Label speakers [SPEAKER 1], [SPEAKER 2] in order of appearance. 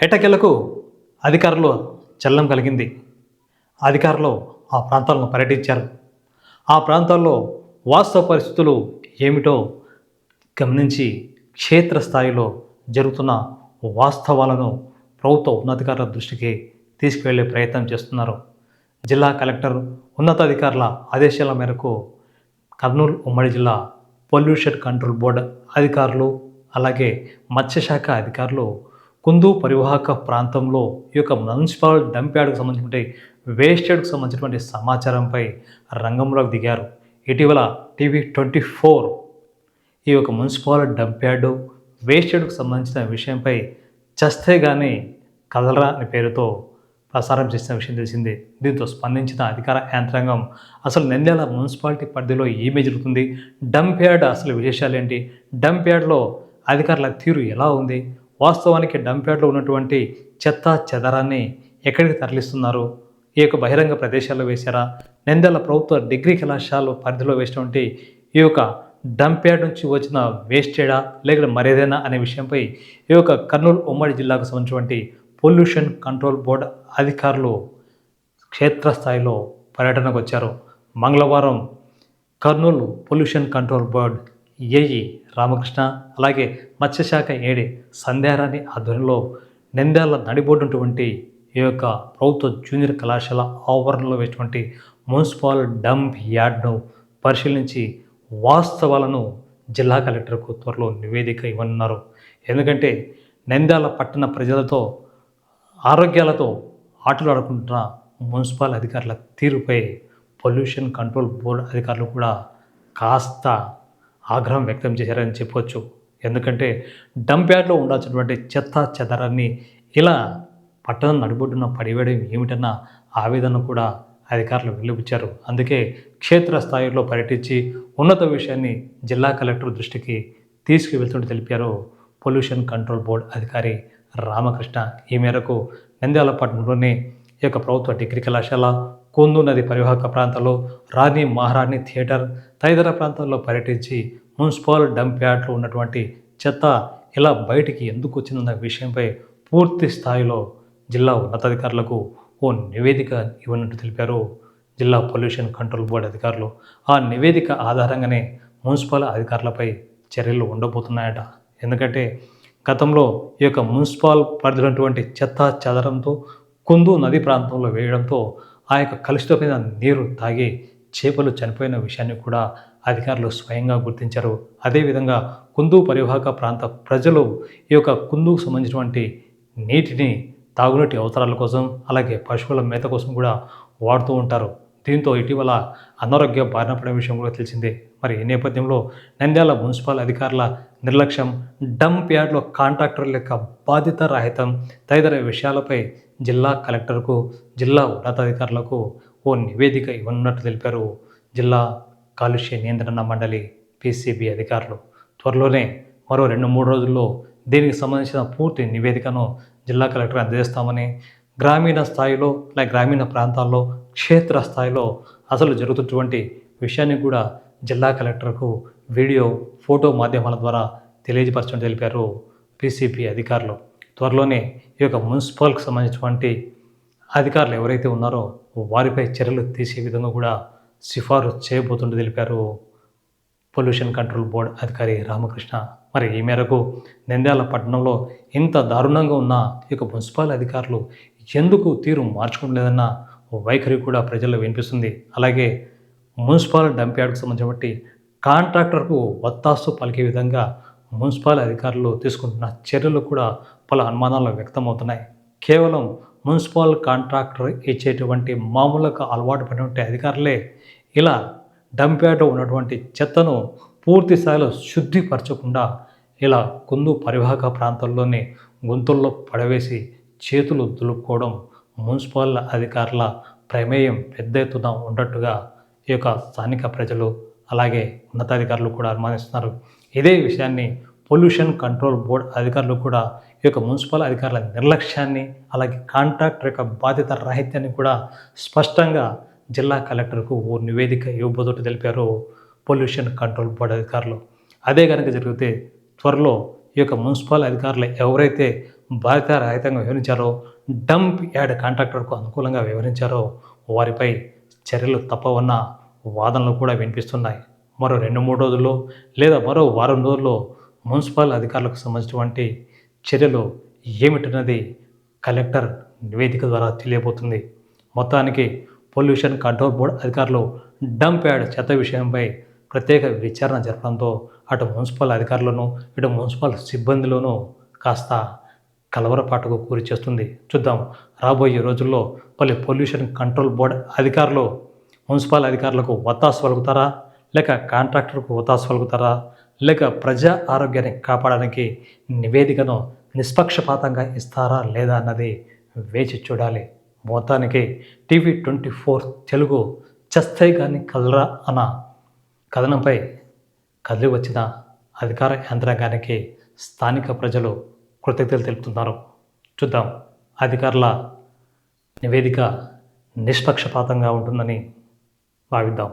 [SPEAKER 1] ఎట్టకేలకు అధికారులు చలనం కలిగింది. అధికారులు ఆ ప్రాంతాలను పర్యటించారు. ఆ ప్రాంతాల్లో వాస్తవ పరిస్థితులు ఏమిటో గమనించి క్షేత్రస్థాయిలో జరుగుతున్న వాస్తవాలను ప్రభుత్వ ఉన్నతాధికారుల దృష్టికి తీసుకువెళ్ళే ప్రయత్నం చేస్తున్నారు. జిల్లా కలెక్టర్ ఉన్నతాధికారుల ఆదేశాల మేరకు కర్నూలు ఉమ్మడి జిల్లా పొల్యూషన్ కంట్రోల్ బోర్డు అధికారులు అలాగే మత్స్యశాఖ అధికారులు కుందు పరివాహక ప్రాంతంలో ఈ యొక్క మున్సిపల్ డంప్ యార్డ్కు సంబంధించినటువంటి వేస్టెడ్కు సంబంధించినటువంటి సమాచారంపై రంగంలోకి దిగారు. ఇటీవల TV24 ఈ యొక్క మున్సిపల్ డంప్ యార్డు వేస్టెడ్కు సంబంధించిన విషయంపై చస్తే కానీ కదలరా అనే పేరుతో ప్రసారం చేసిన విషయం తెలిసిందే. దీంతో స్పందించిన అధికార యంత్రాంగం అసలు నంద్యాల మున్సిపాలిటీ పరిధిలో ఏమి జరుగుతుంది, డంప్ యార్డ్ అసలు విశేషాలేంటి, డంప్ యార్డ్లో అధికారుల తీరు ఎలా ఉంది, వాస్తవానికి డంప్ యార్డ్లో ఉన్నటువంటి చెత్త చెదారాన్ని ఎక్కడికి తరలిస్తున్నారు, ఈ యొక్క బహిరంగ ప్రదేశాల్లో వేశారా, నంద్యాల ప్రభుత్వ డిగ్రీ కళాశాల పరిధిలో వేసినటువంటి ఈ యొక్క డంప్ యార్డ్ నుంచి వచ్చిన వేస్టేడా లేక మరేదైనా అనే విషయంపై ఈ యొక్క కర్నూలు ఉమ్మడి జిల్లాకు సంబంధించినటువంటి పొల్యూషన్ కంట్రోల్ బోర్డు అధికారులు క్షేత్రస్థాయిలో పర్యటనకు వచ్చారు. మంగళవారం Kurnool pollution control board AE Ramakrishna అలాగే మత్స్యశాఖ ఏడి సంధ్యారాణి ఆధ్వర్యంలో నంద్యాల నడిబొడ్డునటువంటి ఈ యొక్క ప్రభుత్వ జూనియర్ కళాశాల ఆవరణలో వేసినటువంటి మున్సిపల్ డంప్ యార్డ్ను పరిశీలించి వాస్తవాలను జిల్లా కలెక్టర్కు త్వరలో నివేదిక ఇవ్వనున్నారు. ఎందుకంటే నంద్యాల పట్టణ ప్రజలతో ఆరోగ్యాలతో ఆటలాడుకుంటున్న మున్సిపల్ అధికారుల తీరుపై పొల్యూషన్ కంట్రోల్ బోర్డు అధికారులు కూడా కాస్త ఆగ్రహం వ్యక్తం చేశారని చెప్పవచ్చు. ఎందుకంటే డంప్ యార్డ్లో ఉండాల్సినటువంటి చెత్త చెదారాన్ని ఇలా పట్టణం నడిబొడ్డున పడివేయడం ఏమిటన్న ఆవేదన కూడా అధికారులు వెలువచ్చారు. అందుకే క్షేత్రస్థాయిలో పర్యటించి ఉన్నత విషయాన్ని జిల్లా కలెక్టర్ దృష్టికి తీసుకువెళ్తుంటే తెలిపారు పొల్యూషన్ కంట్రోల్ బోర్డు అధికారి రామకృష్ణ. ఈ మేరకు నంద్యాల పట్టణంలోని ఈ యొక్క ప్రభుత్వ డిగ్రీ కళాశాల, కుందు నది పరివాహక ప్రాంతాల్లో రాణి మహారాణి థియేటర్ తదితర ప్రాంతాల్లో పర్యటించి మున్సిపల్ డంప్ యార్డ్లో ఉన్నటువంటి చెత్త ఇలా బయటికి ఎందుకు వచ్చిందన్న విషయంపై పూర్తి స్థాయిలో జిల్లా ఉన్నతాధికారులకు ఓ నివేదిక ఇవ్వనున్నట్టు తెలిపారు జిల్లా పొల్యూషన్ కంట్రోల్ బోర్డు అధికారులు. ఆ నివేదిక ఆధారంగానే మున్సిపల్ అధికారులపై చర్యలు ఉండబోతున్నాయట. ఎందుకంటే గతంలో ఈ యొక్క మున్సిపల్ పరిధిలోటువంటి చెత్త చెదరంతో కుందు నది ప్రాంతంలో వేయడంతో ఆ యొక్క కలుషితమైన నీరు తాగి చేపలు చనిపోయిన విషయాన్ని కూడా అధికారులు స్వయంగా గుర్తించారు. అదేవిధంగా కుందు పరివాహక ప్రాంత ప్రజలు ఈ యొక్క కుందుకు సంబంధించినటువంటి నీటిని తాగునీటి అవసరాల కోసం అలాగే పశువుల మేత కోసం కూడా వాడుతూ ఉంటారు. దీంతో ఇటీవల అనారోగ్య బారిన పడే విషయం కూడా తెలిసిందే. మరి ఈ నేపథ్యంలో నంద్యాల మున్సిపల్ అధికారుల నిర్లక్ష్యం, డంప్ యార్డ్లో కాంట్రాక్టర్ల యొక్క బాధ్యత రాహిత్యం తదితర విషయాలపై జిల్లా కలెక్టర్కు, జిల్లా ఉన్నతాధికారులకు ఓ నివేదిక ఇవ్వనున్నట్టు తెలిపారు జిల్లా కాలుష్య నియంత్రణ మండలి PCB అధికారులు. త్వరలోనే మరో 2-3 రోజుల్లో దీనికి సంబంధించిన పూర్తి నివేదికను జిల్లా కలెక్టర్ అందజేస్తామని, గ్రామీణ స్థాయిలో లేదా గ్రామీణ ప్రాంతాల్లో క్షేత్ర స్థాయిలో అసలు జరుగుతున్నటువంటి విషయాన్ని కూడా జిల్లా కలెక్టర్కు వీడియో, ఫోటో మాధ్యమాల ద్వారా తెలియజపరచడం తెలిపారు PCB అధికారులు. త్వరలోనే ఈ యొక్క మున్సిపల్కి సంబంధించినటువంటి అధికారులు ఎవరైతే ఉన్నారో వారిపై చర్యలు తీసే విధంగా కూడా సిఫారసు చేయబోతుంటే తెలిపారు పొల్యూషన్ కంట్రోల్ బోర్డు అధికారి రామకృష్ణ. మరి ఈ మేరకు నంద్యాల పట్టణంలో ఇంత దారుణంగా ఉన్న ఈ యొక్క మున్సిపల్ అధికారులు ఎందుకు తీరు మార్చుకోలేదన్న వైఖరి కూడా ప్రజల్లో వినిపిస్తుంది. అలాగే మున్సిపల్ డంప్ యార్డ్కు సంబంధించి కాంట్రాక్టర్కు వత్తాసు పలికే విధంగా మున్సిపల్ అధికారులు తీసుకుంటున్న చర్యలు కూడా పలు అనుమానాలు వ్యక్తమవుతున్నాయి. కేవలం మున్సిపల్ కాంట్రాక్టర్ ఇచ్చేటువంటి మామూలుగా అలవాటు పడినటువంటి అధికారులే ఇలా డంప్ యార్డ్లో ఉన్నటువంటి చెత్తను పూర్తి స్థాయిలో శుద్ధిపరచకుండా ఇలా కుందు పరివాహక ప్రాంతాల్లోని గుంతల్లో పడవేసి చేతులు దులుపుకోవడం మున్సిపల్ అధికారుల ప్రమేయం పెద్ద ఎత్తున ఉన్నట్టుగా ఈ యొక్క స్థానిక ప్రజలు అలాగే ఉన్నతాధికారులు కూడా అనుమానిస్తున్నారు. ఇదే విషయాన్ని పొల్యూషన్ కంట్రోల్ బోర్డు అధికారులు కూడా ఈ యొక్క మున్సిపల్ అధికారుల నిర్లక్ష్యాన్ని అలాగే కాంట్రాక్టర్ యొక్క బాధ్యత రాహిత్యాన్ని కూడా స్పష్టంగా జిల్లా కలెక్టర్కు ఓ నివేదిక ఇవ్వబోతున్నట్టు తెలిపారు పొల్యూషన్ కంట్రోల్ బోర్డు అధికారులు. అదే కనుక జరిగితే త్వరలో ఈ యొక్క మున్సిపల్ అధికారులు ఎవరైతే బాధ్యతారహితంగా వ్యవహరించారో, డంప్ యార్డ్ కాంట్రాక్టర్కు అనుకూలంగా వ్యవహరించారో వారిపై చర్యలు తప్పవన్న వాదనలు కూడా వినిపిస్తున్నాయి. మరో 2, 3 రోజుల్లో లేదా మరో వారం రోజుల్లో మున్సిపల్ అధికారులకు సంబంధించినటువంటి చర్యలు ఏమిటన్నది కలెక్టర్ నివేదిక ద్వారా తెలియబోతుంది. మొత్తానికి పొల్యూషన్ కంట్రోల్ బోర్డ్ అధికారులు డంప్ యార్డ్ చెత్త విషయంపై ప్రత్యేక విచారణ జరపడంతో అటు మున్సిపల్ అధికారులను ఇటు మున్సిపల్ సిబ్బందిలోనూ కాస్త కలవరపాటుకు గురి చేస్తుంది. చూద్దాం రాబోయే రోజుల్లో పొల్యూషన్ కంట్రోల్ బోర్డ్ అధికారులు మున్సిపల్ అధికారులకు ఒత్తాసు పలుకుతారా, లేక కాంట్రాక్టర్కు ఒత్తాసు పలుకుతారా, లేక ప్రజా ఆరోగ్యాన్ని కాపాడడానికి నివేదికను నిష్పక్షపాతంగా ఇస్తారా లేదా అన్నది వేచి చూడాలి. మొత్తానికి టీవీ24 తెలుగు చస్తే కానీ కదలరా అన్న కథనంపై కదిలి వచ్చిన అధికార యంత్రాంగానికి స్థానిక ప్రజలు కృతజ్ఞతలు తెలుపుతున్నారు. చూద్దాం అధికారుల నివేదిక నిష్పక్షపాతంగా ఉంటుందని భావిద్దాం.